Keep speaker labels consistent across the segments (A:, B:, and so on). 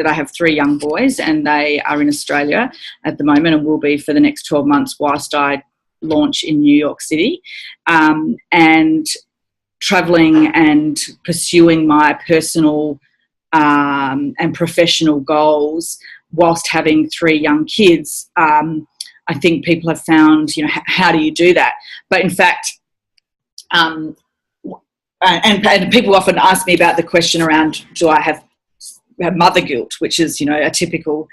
A: that I have 3 young boys, and they are in Australia at the moment and will be for the next 12 months whilst I launch in New York City, and travelling and pursuing my personal and professional goals whilst having 3 young kids. I think people have found, how do you do that? But in fact, and people often ask me about the question around, do I have mother guilt, which is, a typical,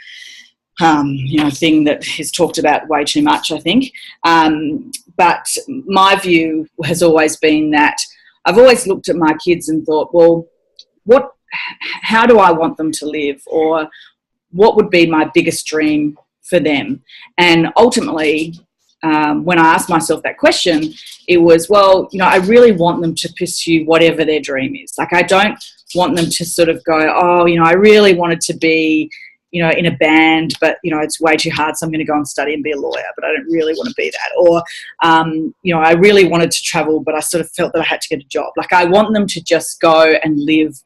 A: thing that is talked about way too much, I think. But my view has always been that I've always looked at my kids and thought, well, how do I want them to live? Or what would be my biggest dream for them? And ultimately, when I asked myself that question, it was, well, I really want them to pursue whatever their dream is. Like, I don't want them to sort of go, oh, I really wanted to be, in a band, but, it's way too hard, so I'm going to go and study and be a lawyer, but I don't really want to be that. Or, I really wanted to travel, but I sort of felt that I had to get a job. Like, I want them to just go and live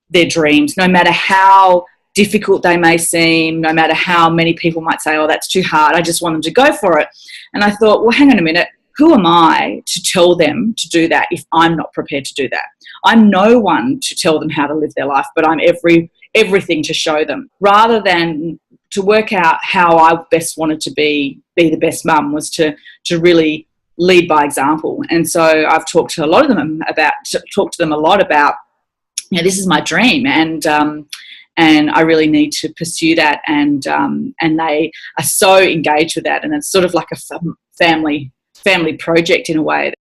A: their dreams, no matter how difficult they may seem, no matter how many people might say, oh, that's too hard. I just want them to go for it. And I thought, well, hang on a minute. Who am I to tell them to do that if I'm not prepared to do that? I'm no one to tell them how to live their life, but I'm everything to show them. Rather than to work out how I best wanted to be the best mum, was to really lead by example. And so I've talked to them a lot about, this is my dream, and I really need to pursue that, and they are so engaged with that, and it's sort of like a family project in a way